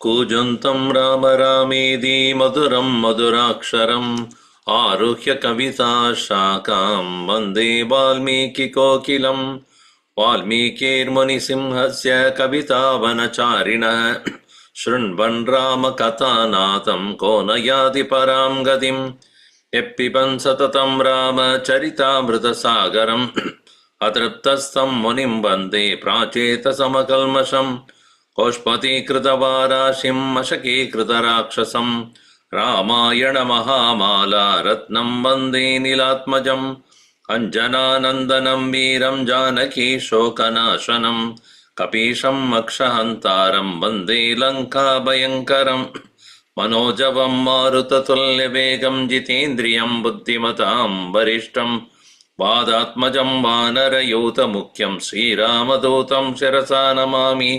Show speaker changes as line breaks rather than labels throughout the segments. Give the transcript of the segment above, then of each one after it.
कूजन्तं राम रामेति मधुरं मधुराक्षरम् आरुह्य कविता शाखां वन्दे वाल्मीकिकोकिलं वाल्मीकिर्मुनिसिंहस्य कवितावनचारिणः शृण्वन् रामकथानाथं को न याति परां गतिम् यः पिबन् सततं रामचरितामृतसागरम् अतृप्तस्तं मुनिं वन्दे प्राचेतसमकल्मषम् कौष्पतीकृतवाराशिं मशकीकृतराक्षसं रामायणमहामाला रत्नं वन्दे नीलात्मजम् अञ्जनानन्दनं वीरं जानकी शोकनाशनं कपीशं मक्षहन्तारं वन्दे लङ्काभयङ्करं मनोजवं मारुततुल्यवेगं जितेन्द्रियं बुद्धिमतां वरिष्ठं वादात्मजं वानरयूतमुख्यं श्रीरामदूतं शिरसा नमामि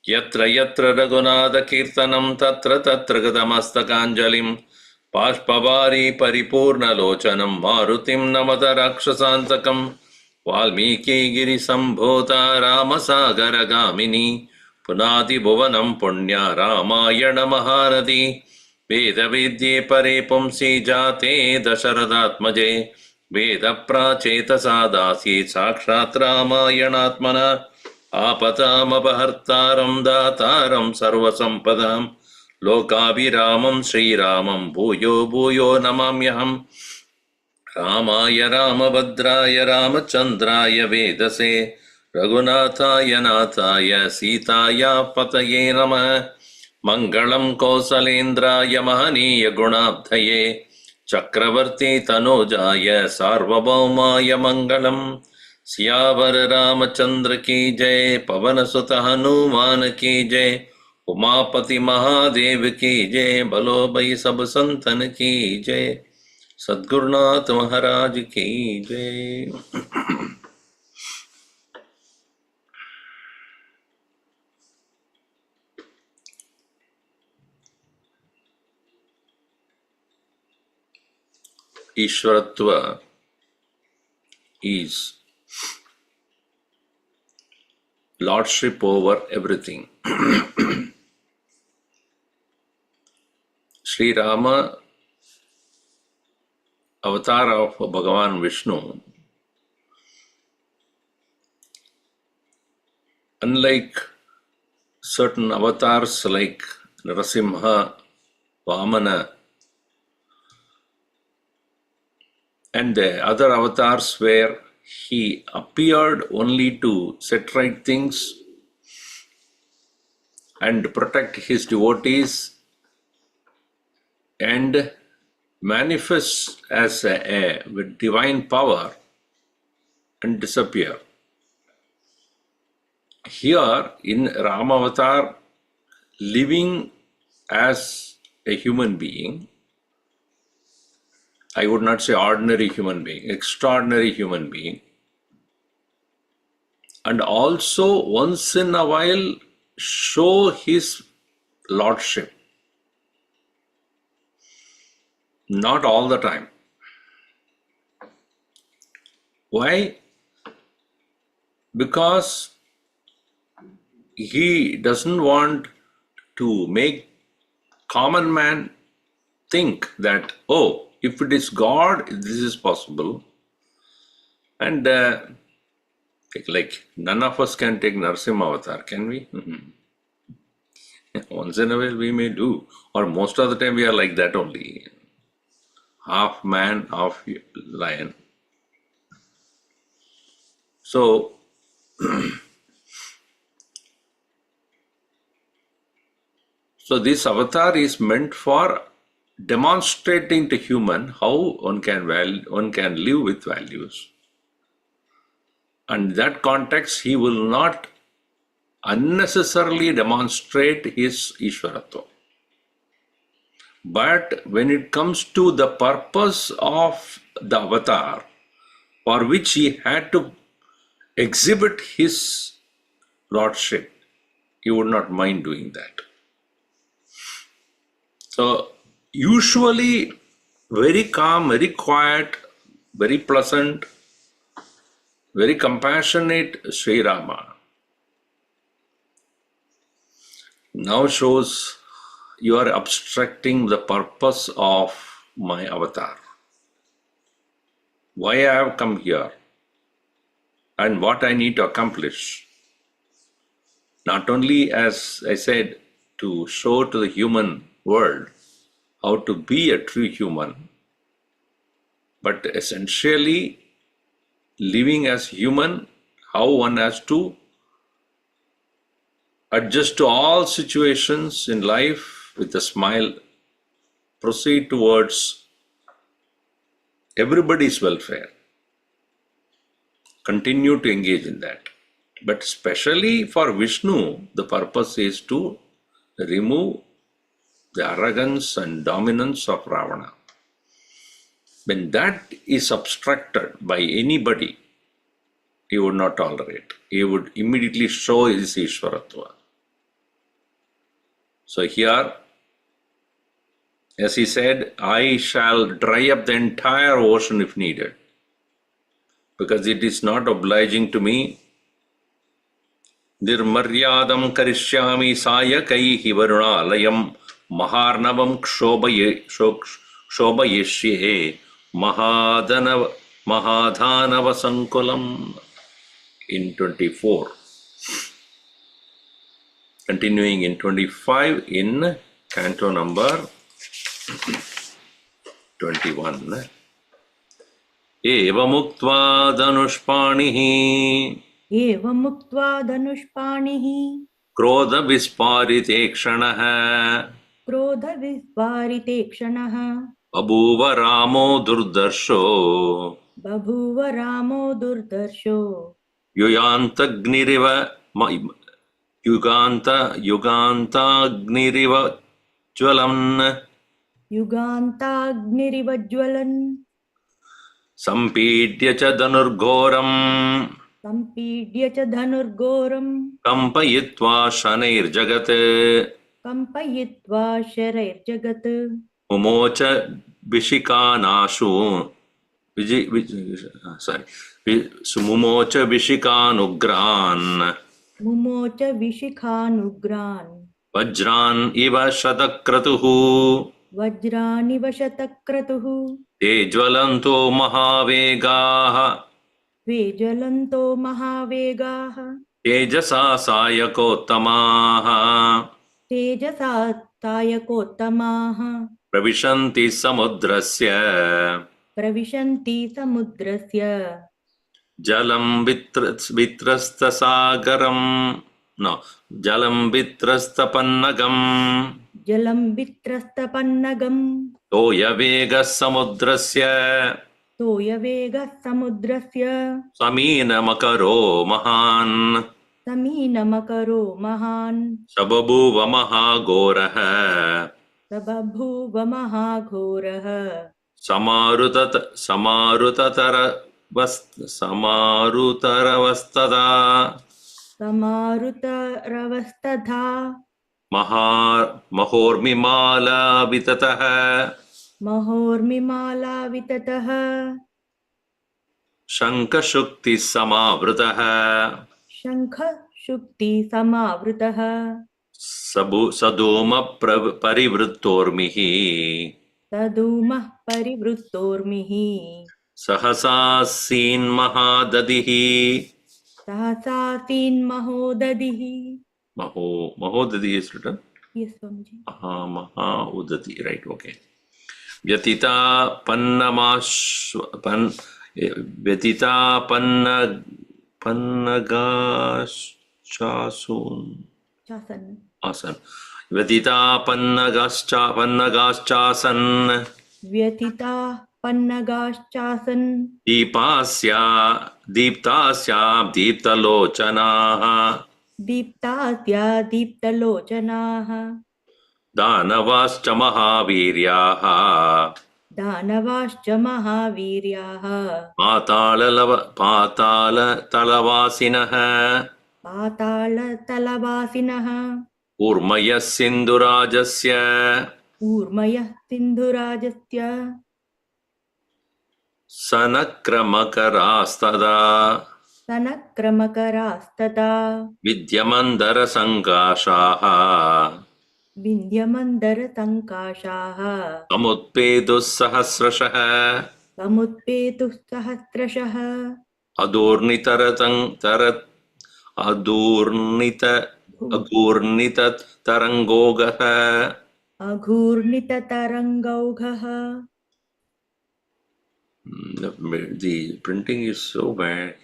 यत्र यत्र रघुनाथकीर्तनं तत्र तत्र गतमस्तकाञ्जलिं बाष्पवारी परिपूर्णलोचनं मारुतिं नमत राक्षसान्तकं वाल्मीकिगिरिसम्भूता रामसागरगामिनी पुनादिभुवनं पुण्या रामायणमहानदी वेदविद्ये परे पुंसि जाते दशरथात्मजे वेदप्राचेतसा दासी साक्षात् रामायणात्मना आपतामपहर्तारं दातारं सर्वसम्पदां लोकाभिरामं श्रीरामं भूयो भूयो नमाम्यहम् रामाय रामभद्राय रामचन्द्राय वेदसे रघुनाथाय नाथाय सीताया पतये नमः मङ्गलं कौसलेन्द्राय महनीय गुणाब्धये चक्रवर्ती तनोजाय सार्वभौमाय मङ्गलम् सियावर रामचंद्र की जय पवन सुत हनुमान की जय उमापति महादेव की जय बलो भई सब संतन की जय सद्गुरुनाथ महाराज की जय। ईश्वरत्व is lordship over everything. Sri Rama, avatar of Bhagavan Vishnu, unlike certain avatars like Narasimha, Vamana, and the other avatars where he appeared only to set right things and protect his devotees and manifest as with divine power and disappear. Here in Rama avatar, living as a human being, I would not say ordinary human being, extraordinary human being, and also once in a while show his lordship. Not all the time. Why? Because he doesn't want to make common man think that, oh, if it is God, this is possible. And like none of us can take Narasimha avatar, can we? Once in a while we may do, or most of the time we are like that only. Half man, half lion. So, so this avatar is meant for demonstrating to human how one can live with values. And in that context, he will not unnecessarily demonstrate his Ishwaratva. But when it comes to the purpose of the avatar, for which he had to exhibit his lordship, he would not mind doing that. So, usually very calm, very quiet, very pleasant, very compassionate Sri Rama now shows you are obstructing the purpose of my avatar. Why I have come here and what I need to accomplish. Not only, as I said, to show to the human world how to be a true human, but essentially living as human, how one has to adjust to all situations in life with a smile, proceed towards everybody's welfare, continue to engage in that. But especially for Vishnu, the purpose is to remove the arrogance and dominance of Ravana. When that is obstructed by anybody, he would not tolerate. He would immediately show his Ishwaratva. So here, as he said, I shall dry up the entire ocean if needed, because it is not obliging to me. Nirmaryadam karishyami sayakaihi varunalayam maharnavam kshobayeshye mahadhanava sankulam. In 24. Continuing in 25 in canto number 21. Evamuktva dhanushpanihi krodha vispariteshanaha babhuva ramo durdarsho yugantagniriva jwalan sampidya cha dhanurghoram kampayitva shanair jagat mumocha vishikanashu mumocha vishikhanugran vajran iva shatakratuhu te jwalanto mahavegaha tejasa sayakotamaha pravishanti samudrasya jalam vitrastasagaram jalam vitrastapannagam toya vega samudrasya samina makaro mahan sababhuva mahagorah samarutarvastadha mahormimala vitatah shankashukti samavritah sadoma parivrittormihi sahasasin mahadadihi mahodadi is written. Yes, Swamiji. Mahaudati, right? Okay. Vyatita pannagachasun asan पन्नगाश्चासन्
व्यथिताः पन्नगाश्चासन्
दीपास्या दीप्तास्या दीप्तलोचनाः
दीप्तास्या दीप्तलोचनाः
दानवाश्च महावीर्याः
दानवाश्च महावीर्याः
पातालतलवासिनः
पातालतलवासिनः
ऊर्मयः सिन्धुराजस्य
ऊर्मयः सिन्धुराजस्य
सनक्रमकरास्तदा
सनक्रमकरास्तदा
विद्यमन्दरसङ्काशाः
विन्ध्यमन्दरसङ्काशाः
समुत्पेतुः सहस्रशः
समुत्पेतुः सहस्रशः
अगूर्णिततरङ्गोगः
अघूर्णिततरङ्गौघः
The printing is so bad.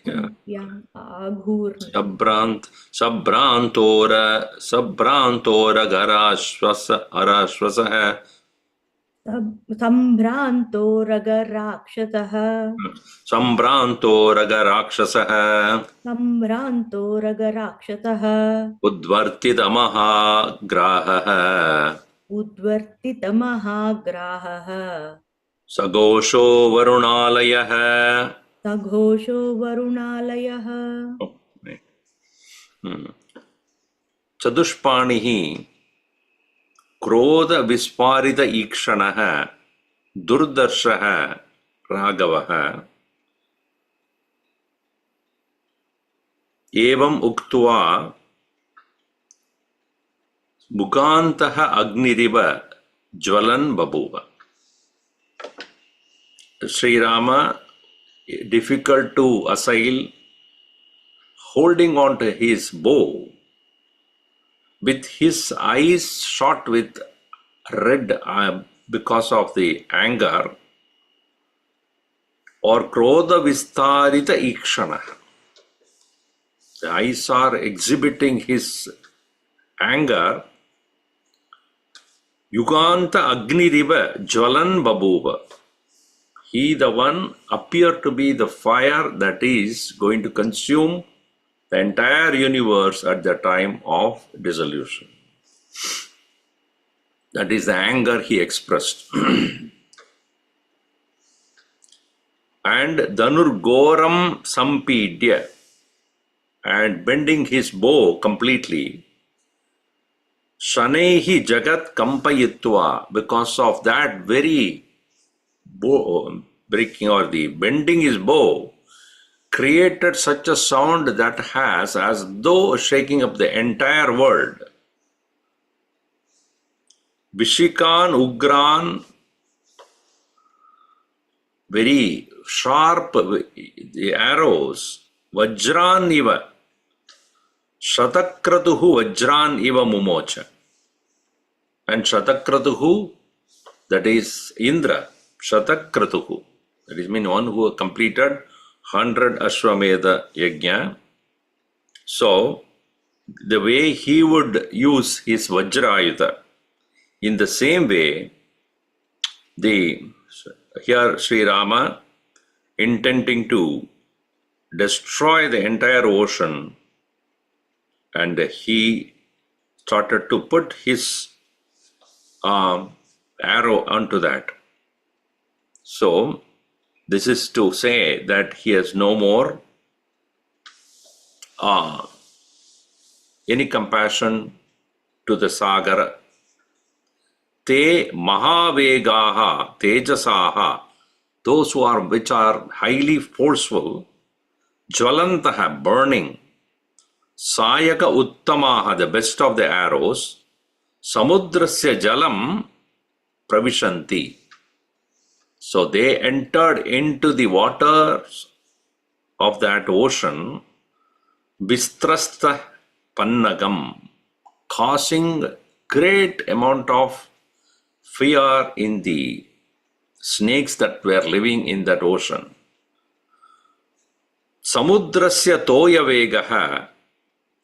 Yeah, अघूर्णित
सभ्रान्तोरगराश्वसः
सम्भ्रान्तोरगराक्षसः
सम्भ्रान्तोरगराक्षसः
सम्भ्रान्तोरगराक्षसः
उद्वर्तितमहाग्राहः
उद्वर्तितमहाग्राहः
सघोषो वरुणालयः
सघोषो वरुणालयः
चतुष्पाणिः क्रोधविस्फारित ईक्षणः दुर्दर्शः राघवः एवम् उक्त्वा मुखान्तः अग्निरिव ज्वलन् बभूव. Sri Rama, difficult to assail, holding on to his bow, with his eyes shot with red because of the anger, or krodha vistarita ikshana. The eyes are exhibiting his anger. Yuganta agniriva jwalan babuva. He, the one, appeared to be the fire that is going to consume the entire universe at the time of dissolution. That is the anger he expressed. And Dhanurgoram Sampidya, and bending his bow completely, Shanehi Jagat Kampayitva, because of that very bow, breaking or the bending his bow, created such a sound that has as though shaking up the entire world. Vishikan Ugran, very sharp the arrows, Vajran iva, Shatakratuhu Vajran iva mumocha. And Shatakratuhu, that is Indra, Shatakratuhu, that is mean one who completed 100 Ashwamedha Yajna. So, the way he would use his Vajrayuta, in the same way, here Sri Rama, intending to destroy the entire ocean, and he started to put his arrow onto that. So, this is to say that he has no more any compassion to the Saagara. Te Mahavegaha Tejasaha, those which are highly forceful, Jwalantaha, burning, Sayaka Uttamaha, the best of the arrows, Samudrasya Jalam Pravishanti. So they entered into the waters of that ocean, Bistrasta Pannagam, causing great amount of fear in the snakes that were living in that ocean. Samudrasya Toya Vegaha,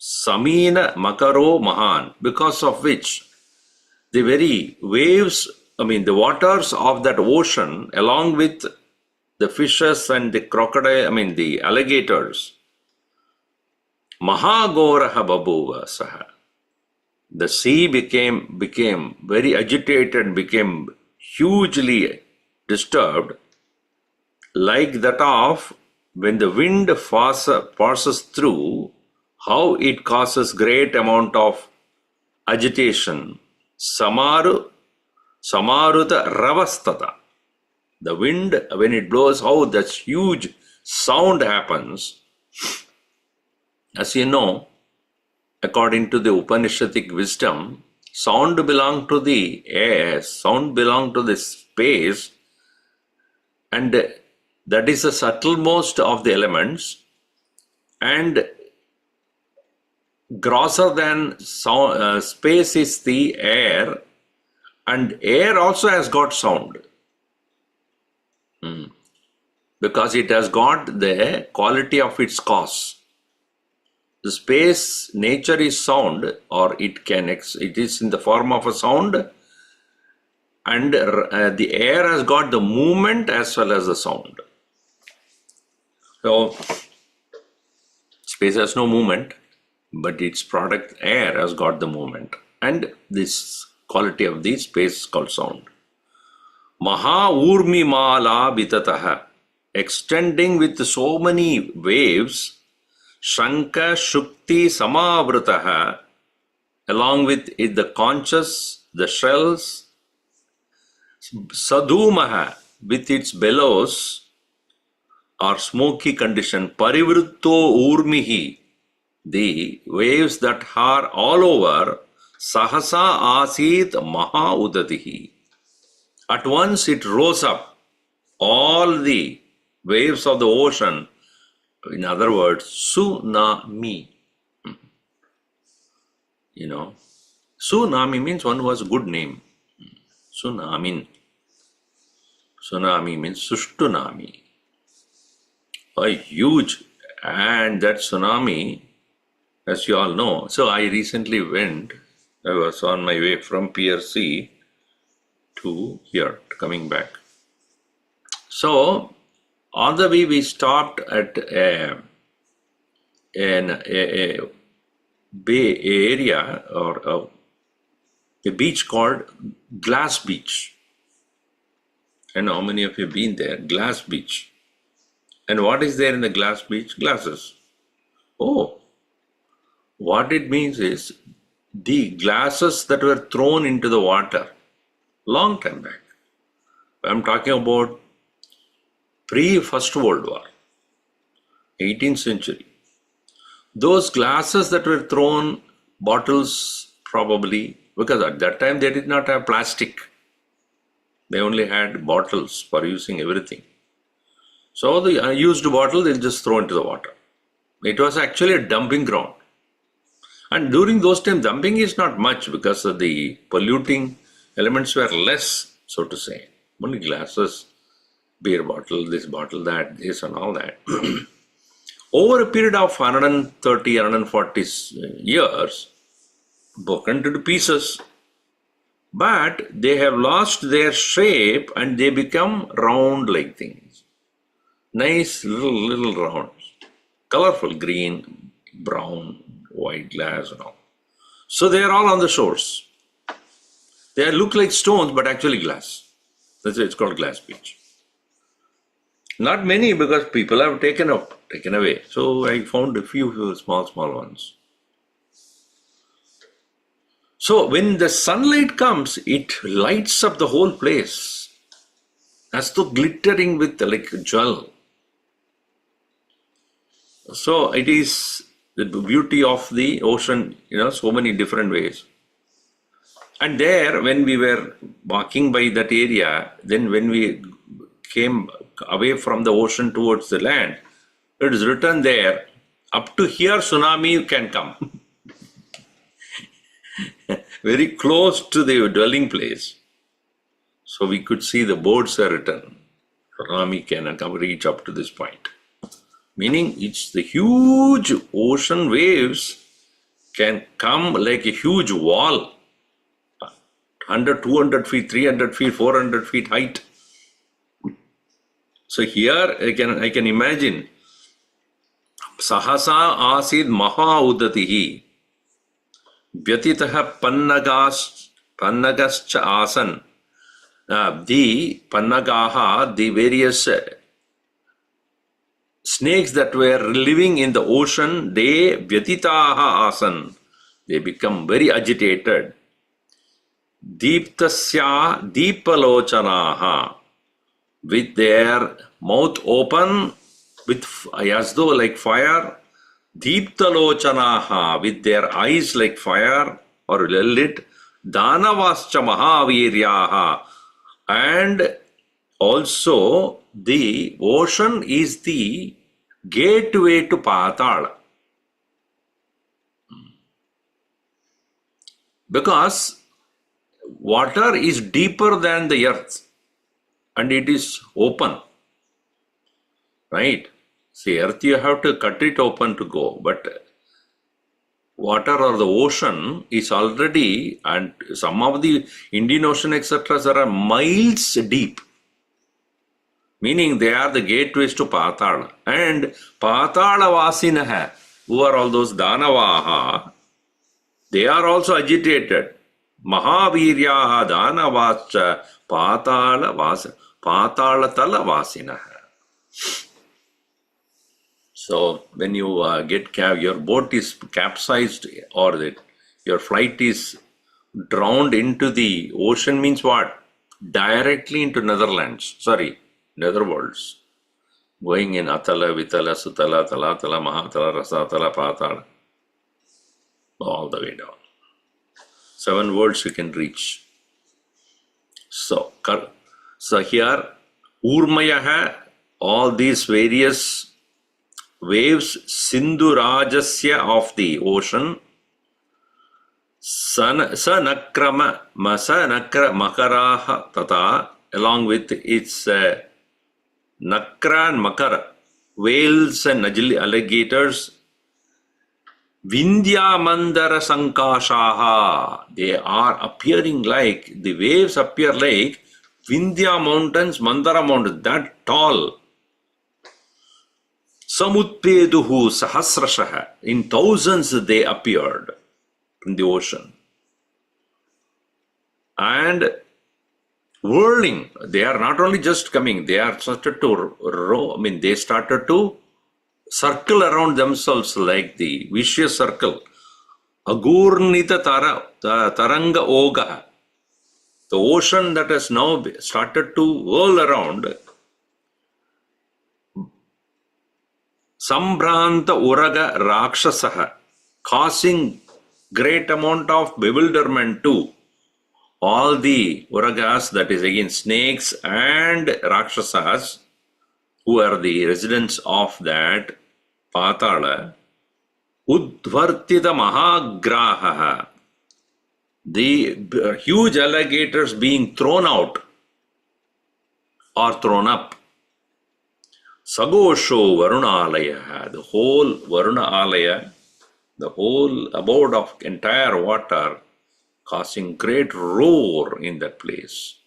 Samina Makaro Mahan, because of which the very waves, the waters of that ocean, along with the fishes and the crocodile, the alligators, Mahagoraha Babuva Saha. The sea became very agitated, became hugely disturbed, like that of when the wind passes through, how it causes great amount of agitation. Samaruta Ravastata. The wind, when it blows, how that huge sound happens. As you know, according to the Upanishadic wisdom, sound belongs to the air, sound belongs to the space, and that is the subtlemost of the elements, and grosser than space is the air, and air also has got sound. Because it has got the quality of its cause. The space nature is sound, or it is in the form of a sound, and the air has got the movement as well as the sound. So space has no movement, but its product air has got the movement, and this quality of the space is called sound. Maha Urmi Mala Vitataha, extending with so many waves, Shanka Shukti Samavrataha, along with it, the conchs, the shells, Sadhumaha, with its bellows or smoky condition, Parivritto Urmihi, the waves that are all over, Sahasa Asit Maha Udatihi. At once it rose up, all the waves of the ocean, in other words, tsunami. Tsunami means one who has a good name. Tsunami means Sushtunami. A huge, and that tsunami, as you all know. So I recently I was on my way from PRC to here, coming back. So on the way we stopped at a bay area, or a beach called Glass Beach. I know how many of you have been there, Glass Beach. And what is there in the Glass Beach? Glasses. Oh, what it means is the glasses that were thrown into the water long time back. I'm talking about pre-First World War, 18th century. Those glasses that were thrown, bottles probably, because at that time they did not have plastic. They only had bottles for using everything. So the unused bottle they'll just throw into the water. It was actually a dumping ground. And during those times, dumping is not much because of the polluting elements were less, so to say. Only glasses, beer bottle, this bottle, that, this and all that. Over a period of 130, 140 years, broken to pieces, but they have lost their shape and they become round like things. Nice little rounds, colorful, green, brown, white glass and all. So they are all on the shores. They look like stones, but actually glass. That's why it's called Glass Beach. Not many, because people have taken away. So I found a few small ones. So when the sunlight comes, it lights up the whole place, as though glittering with like jewel. So it is the beauty of the ocean, so many different ways. And there, when we were walking by that area, then when we came away from the ocean towards the land, it is written there, up to here tsunami can come. Very close to the dwelling place. So we could see the boards are written, tsunami can come reach up to this point. Meaning it's the huge ocean waves can come like a huge wall, 100, 200 feet, 300 feet, 400 feet height. So here I can imagine Sahasa asid maha udatihi vyatitah pannagascha asan. The pannagaha, the various snakes that were living in the ocean, they vyatitaha asan. They become very agitated. Deeptasya deepalochanaha, with their mouth open, with as though like fire. Deeptalochanaha, with their eyes like fire or lit. Danavascha mahaviryaha, and also the ocean is the gateway to Patala. Because water is deeper than the earth and it is open. Right? See, earth you have to cut it open to go, but water or the ocean is already, and some of the Indian Ocean etc. are miles deep. Meaning they are the gateways to Patala. And Patala Vasinaha, who are all those Danavaha, they are also agitated. Mahaviryaha Danavascha Patalatala Vasinaha. So when you your boat is capsized or your flight is drowned into the ocean, means what? Directly into netherworlds. Going in Atala, Vitala, Sutala, Talatala, Mahatala, Rasatala, Patala, all the way down. 7 worlds you can reach. So here, Urmayaha, all these various waves, Sindhurajasya of the ocean, Sanakrama Makaraha Tata, along with its Nakra and Makara, whales and alligators, Vindhya Mandara Sankashaha, they are appearing like, the waves appear like Vindhya mountains, Mandara mountains, that tall. Samutpeduhu Sahasrashaha, in thousands they appeared in the ocean. And whirling, they are not only just coming, they are started to row, they started to circle around themselves like the vicious circle. Agurnita Taranga Oga, the ocean that has now started to whirl around. Sambranta Uraga Rakshasaha, causing great amount of bewilderment to all the Uragas, that is again snakes and Rakshasas, who are the residents of that Patala. Udvartita Mahagraha, the huge alligators being thrown out or thrown up. Sagosho Varunalaya, the whole Varuna Alaya, the whole abode of entire water, causing great roar in that place.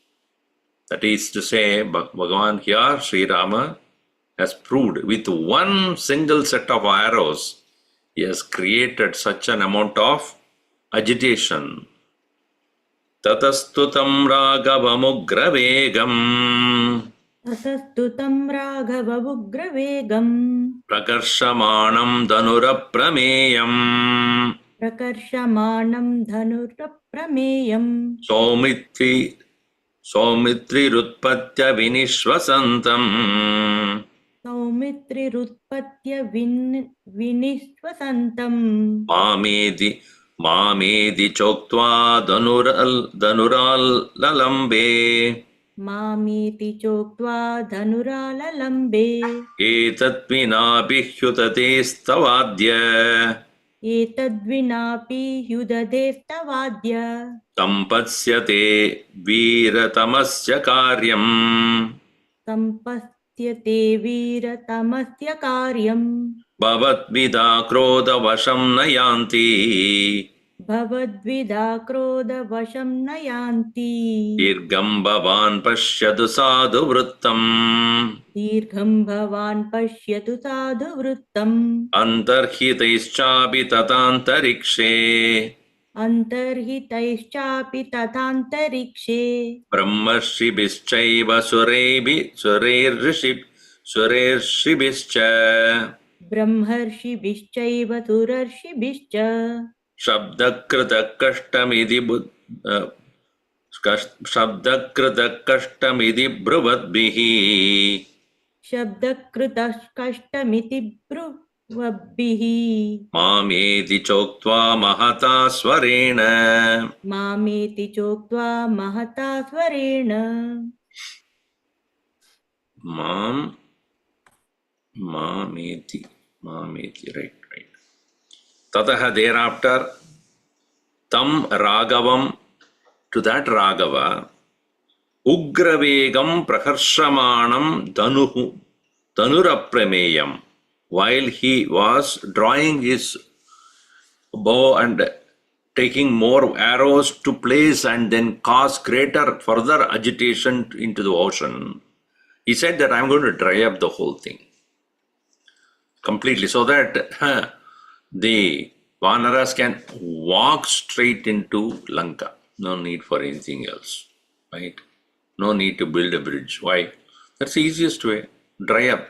That is to say, Bhagavan here, Sri Rama, has proved with one single set of arrows, he has created such an amount of agitation. Tatastutam Ragavamugravegam
Tatastutam Raghavavugravegam
Prakarshamanam Dhanuraprameyam
Prakarshamanam Dhanuraprameyam
Saumitri Rutpatya Vinishwasantam
Saumitrirutpatya Vinishwasantam
Mamedi Choktva Dhanural Lalambe
Mamiti Choktva Dhanuralalambe
Etatvinabhyutate Stavadya
Etadvinapi Yudadevtavadya
Tampasyate Viratamasya Karyam
Sampastyate Viratamasya Karyam
Bhavatvidha Krodha Vasham Nayanti
भवद्विधा क्रोधवशं न यान्ति
दीर्घं भवान् पश्यतु साधु वृत्तम्
दीर्घं भवान् पश्यतु साधुवृत्तम्
अन्तर्हितैश्चापि तथान्तरिक्षे
अन्तर्हितैश्चापि तथान्तरिक्षे
ब्रह्मर्षिभिश्चैव सुरैर्षिभिश्च
ब्रह्मर्षिभिश्चैव सुरर्षिभिश्च
शब्दकृतः कष्टमिति ब्रुवद्भिः
शब्दकृतः कष्टमिति ब्रुवद्भिः
मामेति चोक्त्वा महता स्वरेण
मामेति चोक्त्वा महता स्वरेण
मामेति right. Tatah thereafter tam ragavam, to that Raghava, ugravegam praharshamanam dhanuraprameyam, while he was drawing his bow and taking more arrows to place and then cause greater further agitation into the ocean, he said that I'm going to dry up the whole thing completely so that the Vanaras can walk straight into Lanka. No need for anything else, right? No need to build a bridge. Why? That's the easiest way. Dry up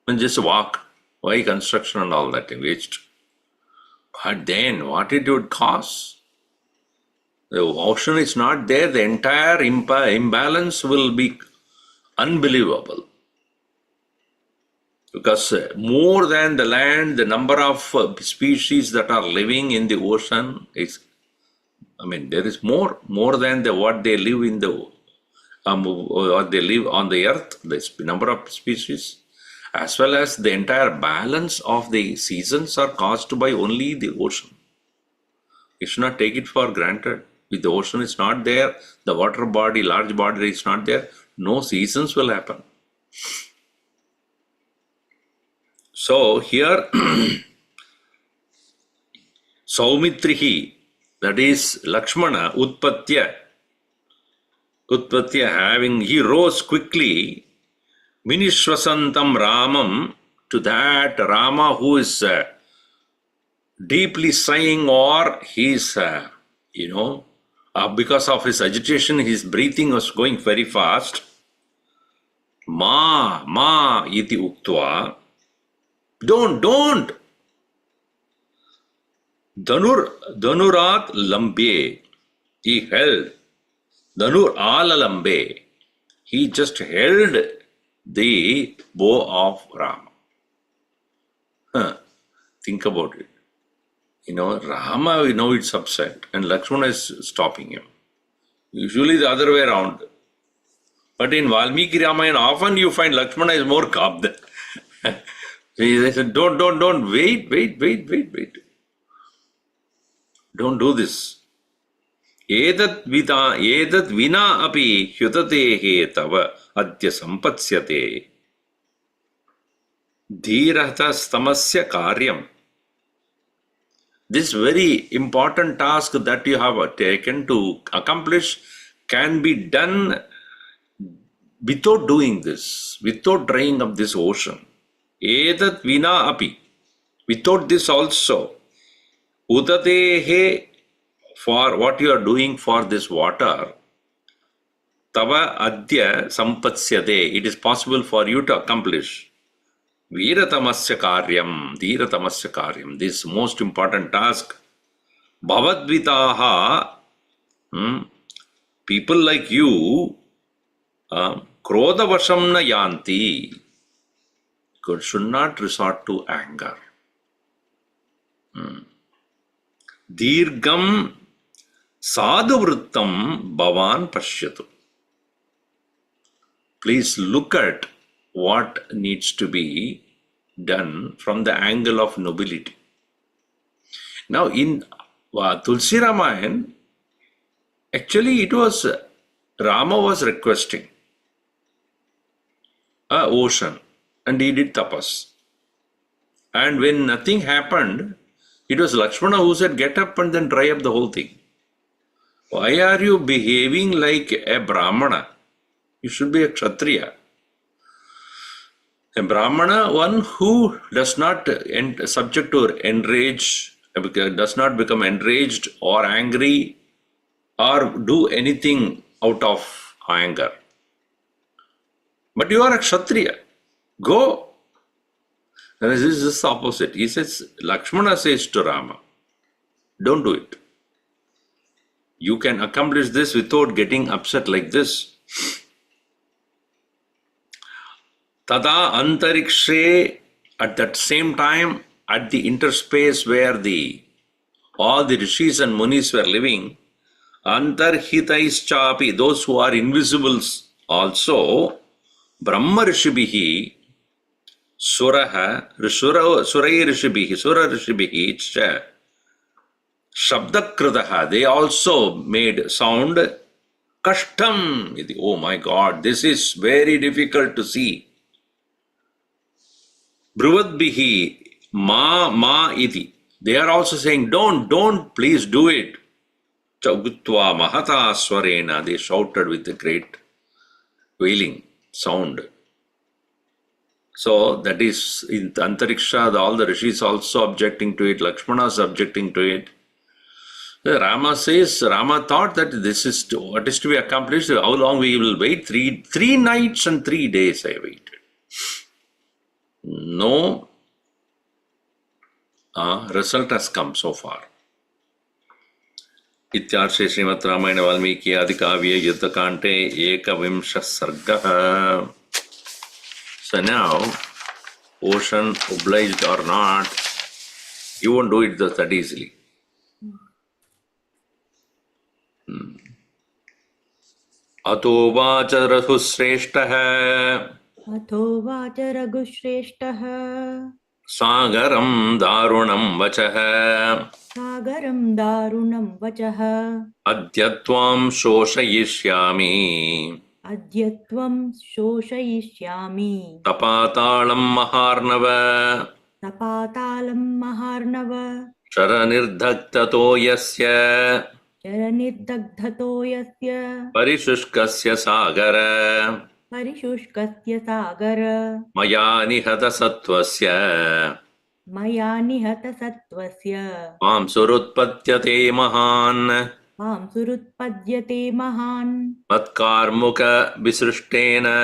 and just walk. Why construction and all that? Waste. But then what it would cause? The ocean is not there. The entire imbalance will be unbelievable. Because more than the land, the number of species that are living in the ocean is, there is more than what they live in the, what they live on the earth, the number of species, as well as the entire balance of the seasons are caused by only the ocean. You should not take it for granted. If the ocean is not there, the water body, large body is not there, no seasons will happen. So here, Saumitrihi, that is Lakshmana, Utpatya having, he rose quickly, Minishwasantam Ramam, to that Rama who is deeply sighing, or he's, because of his agitation, his breathing was going very fast. Ma iti uktva. Don't. Dhanurat lambe. He held. Dhanur ala lambe. He just held the bow of Rama. Think about it. Rama, it's upset and Lakshmana is stopping him. Usually the other way around. But in Valmiki Ramayan, often you find Lakshmana is more calm. They said, don't, wait. Don't do this. Edat vina api hyutatehe tava adya sampatsyate. Dhirata stamasya karyam. This very important task that you have taken to accomplish can be done without doing this, without drying up this ocean. Edat vina api. Without this also. Udatehe, for what you are doing for this water. Tava adya sampatsyate. It is possible for you to accomplish. Veeratamasya karyam. This most important task. Bhavadvitaha. People like you. Krodavasham na yanti. Should not resort to anger. Dirgham sadhuvrittam bhavan pashyatu. Please look at what needs to be done from the angle of nobility. Now in Tulsi Ramayan, actually it was Rama was requesting ocean and he did tapas. And when nothing happened, It was Lakshmana who said, get up and then dry up the whole thing. Why are you behaving like a Brahmana? You should be a Kshatriya. A Brahmana, one who does not subject to enrage, does not become enraged or angry or do anything out of anger. But you are a Kshatriya. Go. And this is the opposite. He says, Lakshmana says to Rama, don't do it. You can accomplish this without getting upset like this. Tada antarikshe, at that same time, at the interspace where all the rishis and munis were living, antarhitais chapi, those who are invisibles also, Brahma rishibihi, suraha, surai rishibihi, sura rishibihi, cha, shabdakradaha, they also made sound, kashtam, oh my God, this is very difficult to see. Bruvadbihi, ma iti. They are also saying, don't, please do it. Chagutva mahata swarena, they shouted with a great wailing sound. So that is in Antariksha, all the rishis also objecting to it, Lakshmana is objecting to it. Rama thought that this is what is to be accomplished. How long we will wait? Three nights and 3 days I waited. No result has come so far. Ityarche Srimad Ramayana Valmiki Adikavya Yuddhakande Ekavimsha Sarga. So now, ocean, obliged or not, you won't do it that easily. Ato vacha raghushreshtaha
अथो watch रघुश्रेष्ठः
Sagaram darunam vachaha
सागरं दारुणं वचः
Adhyatvam shoshayishyami
अद्य त्वं शोषयिष्यामि
Tapatalam maharnava
तपातालं महार्णव
Charanirdhaktato yasya
चरनिर्दग्धतो यस्य
Parishushkasya sagara
परिशुष्कस्य सागर
Maya nihata sattvasya
मया निहतसत्त्वस्य
Pamsurutpatyate mahan
पांसुरुत्पद्यते महान्
Matkarmuka visrishtena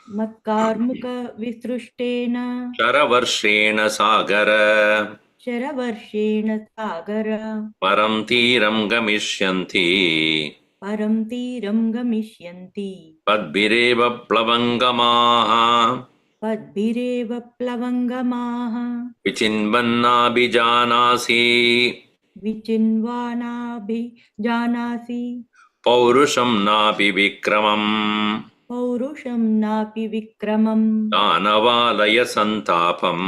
मत्कार्मुकविसृष्टेन
Charavarshena sagara
शरवर्षेण सागर
Param tiram gamishyanti
परं तीरं गमिष्यन्ति
Padbireva plavangamaha
पद्भिरेव प्लवङ्गमाः
Vichinvannabijanasi
विचिन्वानाभिजानासि
Paurusham napi vikramam
पौरुषं नापि विक्रमं
Danavalaya santapam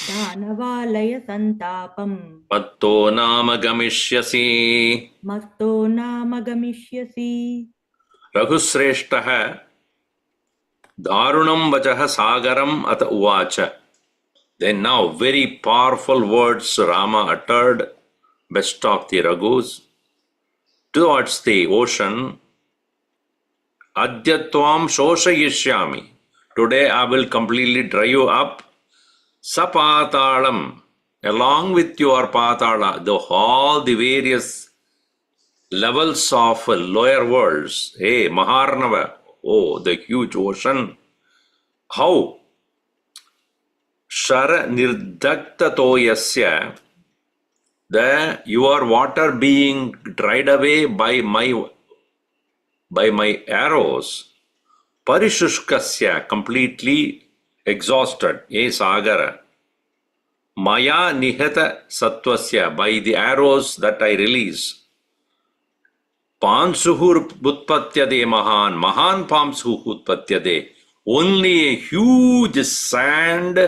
दानवालय सन्तापं
Patto nama gamishyasi
मत्तो नाम गमिष्यसि
Raghushreshtaha Darunam vachaha sagaram at uvacha. Then now very powerful words Rama uttered, best of the Raghus, towards the ocean. Adhyatvam shoshayishyami. Today I will completely dry you up. Sapatalam. Along with your patala, all the various levels of lower worlds. Hey, Maharnava. Oh, the huge ocean. How? Shara nirdaktato yasya, your water being dried away by my arrows, parishushkasya, completely exhausted, sagara, maya nihata sattvasya, by the arrows that I release, Pansuhur utpatyade mahan pamsuh utpatyade. Only a huge sand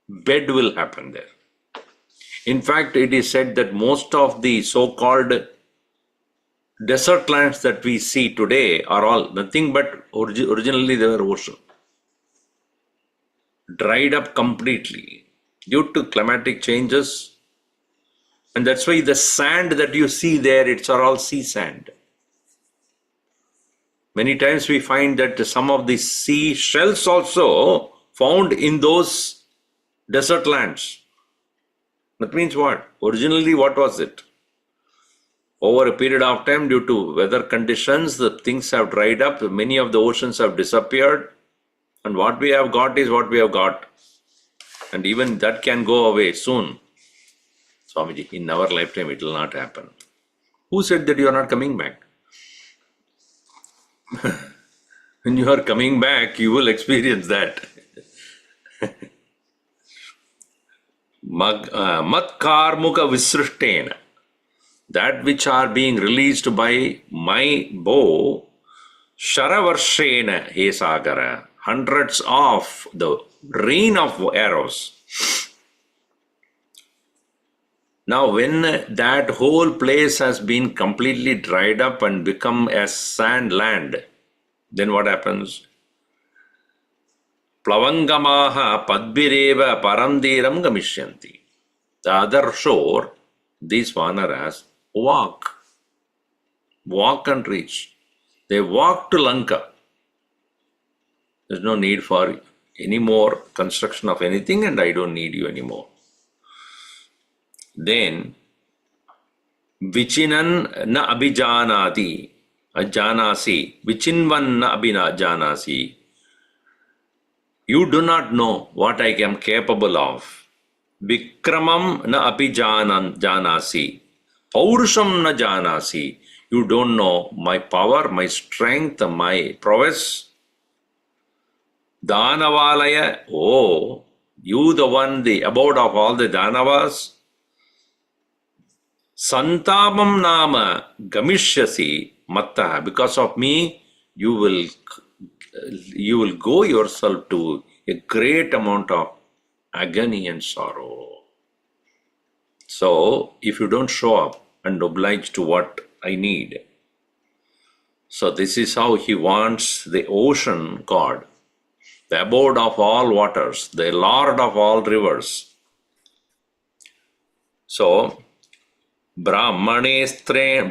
bed will happen there. In fact, it is said that most of the so-called desert lands that we see today are all nothing but originally they were ocean. Dried up completely. due to climatic changes. And that's why the sand that you see there, it's all sea sand. Many times we find that some of the sea shells also found in those desert lands. That means what? Originally, what was it? Over a period of time, due to weather conditions, the things have dried up, many of the oceans have disappeared, and what we have got is what we have got. And even that can go away soon. Swamiji, in our lifetime, it will not happen. Who said that you are not coming back? When you are coming back, you will experience that. Mat karmuka visrishtena, that which are being released by my bow, sharavarshena he sagara, hundreds of the rain of arrows. Now when that whole place has been completely dried up and become a sand land, then what happens? Plavangamaha padbireva parandiram gamishyanti. The other shore, these vanaras walk and reach. They walk to Lanka. There's no need for any more construction of anything, and I don't need you anymore. Then, vichinan na abhijanati, ajanasi, vichinvan na abhijanasi. You do not know what I am capable of. Vikramam na abhijanasi, paurusham na janasi. You don't know my power, my strength, my prowess. Danavalaya, oh, you the one, the abode of all the Danavas. Santamam nama gamishyasi matta. Because of me, you will go yourself to a great amount of agony and sorrow. So, if you don't show up and oblige to what I need. So, this is how he wants the ocean god, the abode of all waters, the lord of all rivers. So, brahmanestra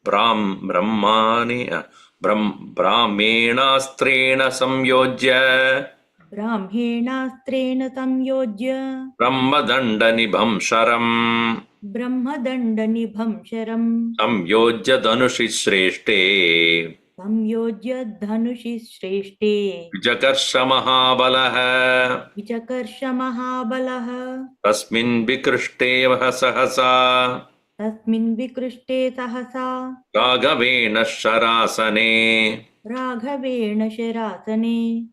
brahmenastrena samyojya
Brahmenasтрena samyojya
brahmadandanibham sharam
Brahmadandanibham sharam
samyojya dhanushi shreshte
samyojya dhanushi shreshte
vijakarsha mahabalah
vichakarsha mahabalah
tasmin vikrishte sahasa
tasmin vikrishte sahasa
raghavena sharasane
raghavena sharasane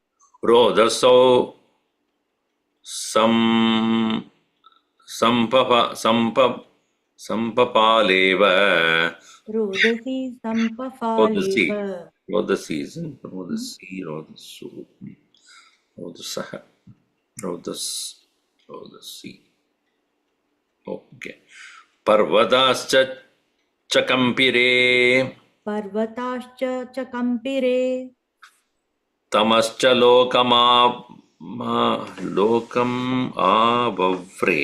rodaso sampapaleva
rodasi
rodasi
sampafaleva
rodasi rodasi rodasu rodasah rodasi. Okay. Parvatascha chakampire
parvatascha chakampire
tamascha lokam avavre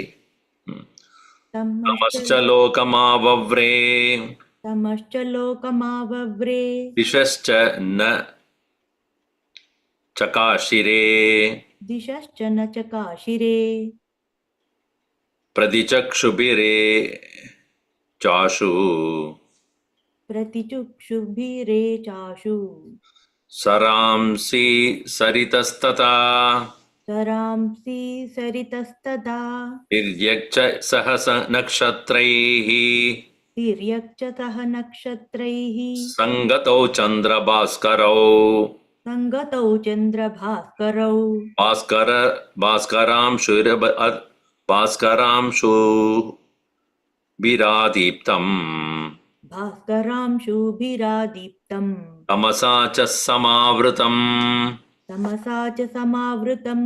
tamascha lokam avavre
tamascha lokamavavre
dishascha na chakashire
dishascha na chakashire
pradichakshubire chashu
pratichukshubhire chashu
saramsi saritastata
taramsi saritastata
tiryakcha sahasa nakshatraihi
tiryakchatah nakshatraihi
sangatau chandra bhaskarau
sangatau chandra bhaskarau
bhaskaram shubhiradiptam
bhaskaram shubhiradiptam
tamasa cha samavritam
tamasa cha samavritam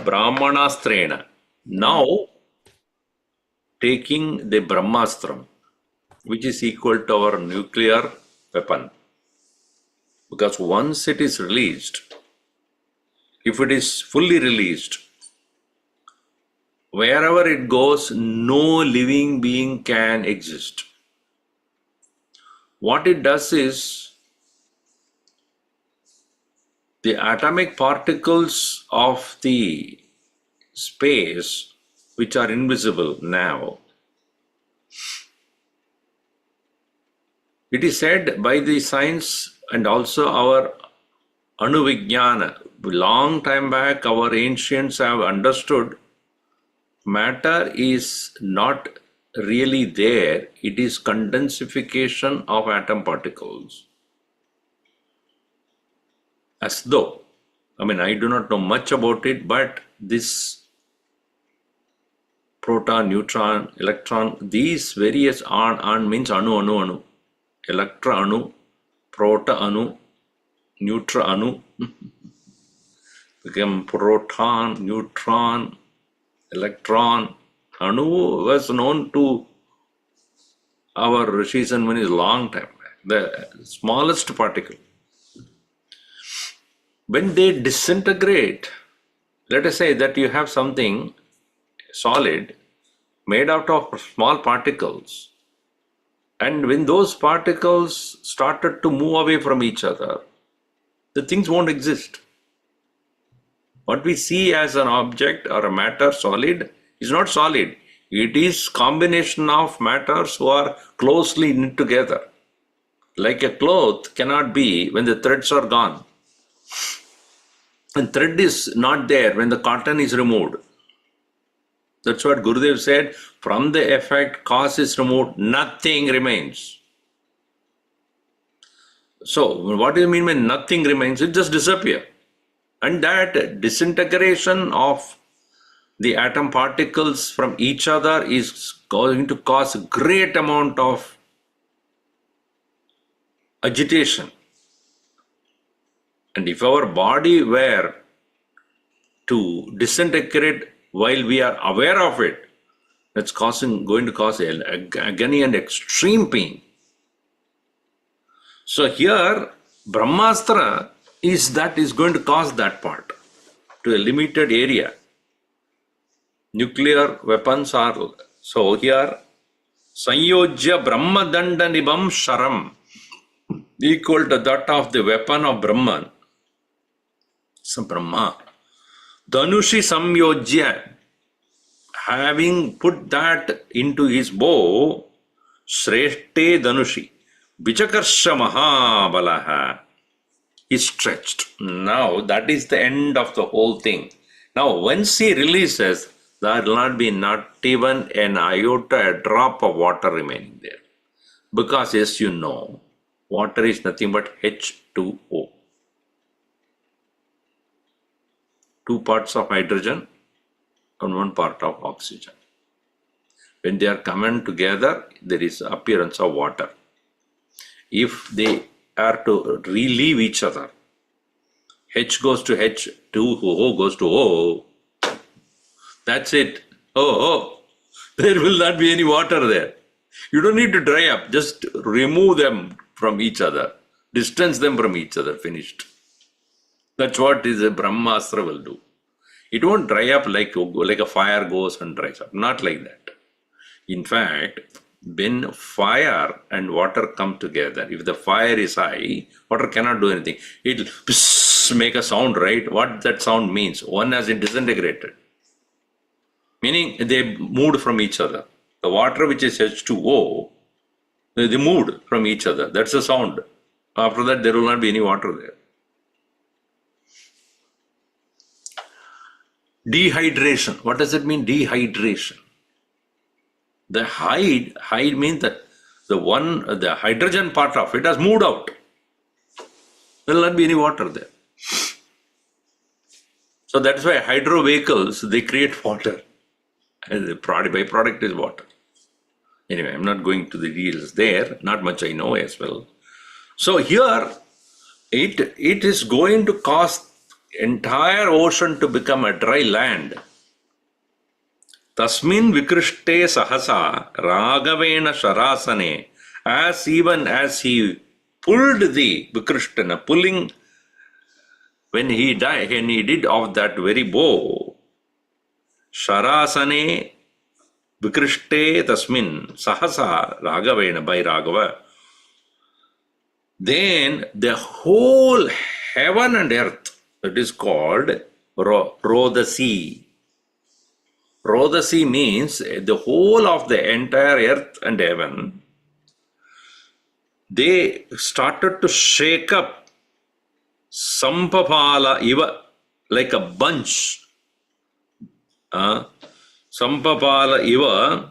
brahmanastrena. Now, taking the Brahmastram, which is equal to our nuclear weapon, Because once it is released, if it is fully released, wherever it goes, no living being can exist. What it does is, the atomic particles of the space, which are invisible now, it is said by the science and also our Anuvijnana, long time back our ancients have understood matter is not really there, it is condensification of atom particles. As though, I do not know much about it, but this proton, neutron, electron, these various an means anu, electra anu, prota anu, neutra anu, became proton, neutron, electron. Anu was known to our rishis and munis long time back, the smallest particle. When they disintegrate, let us say that you have something solid made out of small particles, and when those particles started to move away from each other, the things won't exist. What we see as an object or a matter solid is not solid. It is combination of matters who are closely knit together. Like a cloth cannot be when the threads are gone. And thread is not there when the cotton is removed. That's what Gurudev said, from the effect cause is removed, nothing remains. So what do you mean by nothing remains? It just disappears. And that disintegration of the atom particles from each other is going to cause a great amount of agitation. And if our body were to disintegrate while we are aware of it, that's going to cause agony and extreme pain. So here, Brahmastra is going to cause that part to a limited area. Nuclear weapons are, so here, Sanyojya Brahmadanda Nibam Sharam, equal to that of the weapon of Brahman. So Brahma. Dhanushi Samyojya, having put that into his bow, Shreshte Dhanushi, Vichakarsha Mahabalaha, is stretched. Now that is the end of the whole thing. Now once he releases, there will not be not even an iota, a drop of water remaining there. Because as you know, water is nothing but H2O. 2 parts of hydrogen and 1 part of oxygen. When they are combined together, there is appearance of water. If they are to relieve each other, H goes to H2, O goes to O, that's it. There will not be any water there. You don't need to dry up, just remove them from each other, distance them from each other, finished. That's what is a Brahmastra will do. It won't dry up like a fire goes and dries up. Not like that. In fact, when fire and water come together, if the fire is high, water cannot do anything. It will make a sound, right? What that sound means? One has it disintegrated. Meaning they moved from each other. The water which is H2O, they moved from each other. That's the sound. After that, there will not be any water there. Dehydration. What does it mean, dehydration? The hide means that the hydrogen part of it has moved out. There will not be any water there. So that's why hydro vehicles, they create water. And the byproduct is water. Anyway, I'm not going to the details there. Not much I know as well. So here, it is going to cause entire ocean to become a dry land. Tasmin vikrishte sahasa ragavena sharasane, even as he pulled the Vikrishtana, pulling, when he died, when he did of that very bow, Sharasane Vikrishte Tasmin Sahasa Raghavena, by Raghava, then the whole heaven and earth, that is called Rodasi. Rodasi means the whole of the entire earth and heaven, they started to shake up Sampapala Iva, like a bunch. Sampapala Iva,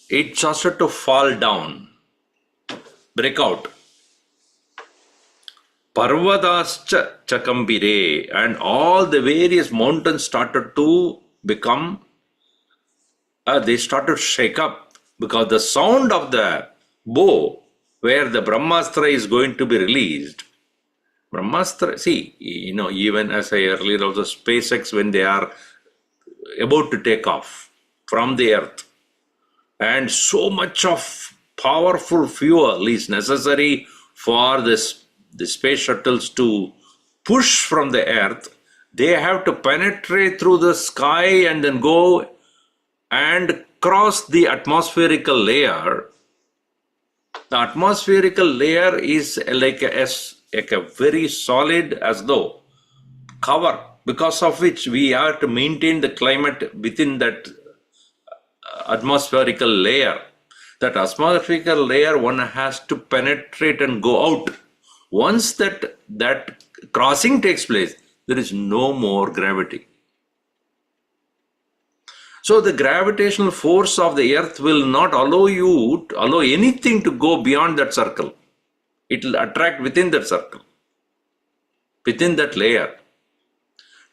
it started to fall down, break out. Parvadascha Chakambire, and all the various mountains started to become, they started to shake up, because the sound of the bow, where the Brahmastra is going to be released. Brahmastra, see, even as I earlier also, SpaceX, when they are about to take off from the earth, and so much of powerful fuel is necessary for the space shuttles to push from the earth, they have to penetrate through the sky and then go and cross the atmospherical layer. The atmospherical layer is like a very solid, as though, cover, because of which we have to maintain the climate within that atmospherical layer. That atmospherical layer, one has to penetrate and go out. Once that crossing takes place, there is no more gravity. So the gravitational force of the earth will not allow anything to go beyond that circle. It will attract within that circle, within that layer.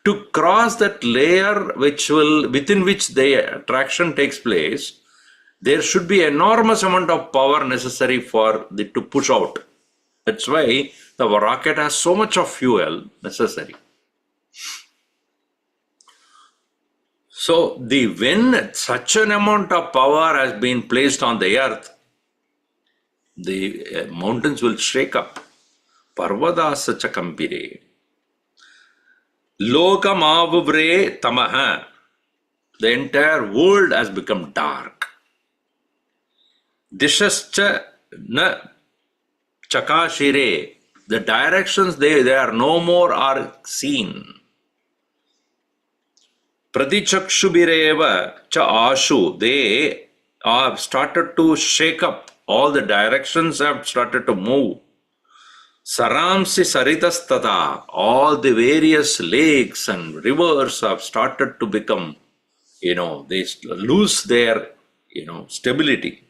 To cross that layer within which the attraction takes place, there should be enormous amount of power necessary to push out. That's why the rocket has so much of fuel necessary. So when such an amount of power has been placed on the earth, the mountains will shake up. Parvadasa Chakampire. Lokamavuvre Tamaha. The entire world has become dark. Dishascha na Chakashire. The directions, they are no more are seen. Pratichakshubireva cha ashu. They have started to shake up. All the directions have started to move. Saramsi Saritastata. All the various lakes and rivers have started to become, they lose their, stability.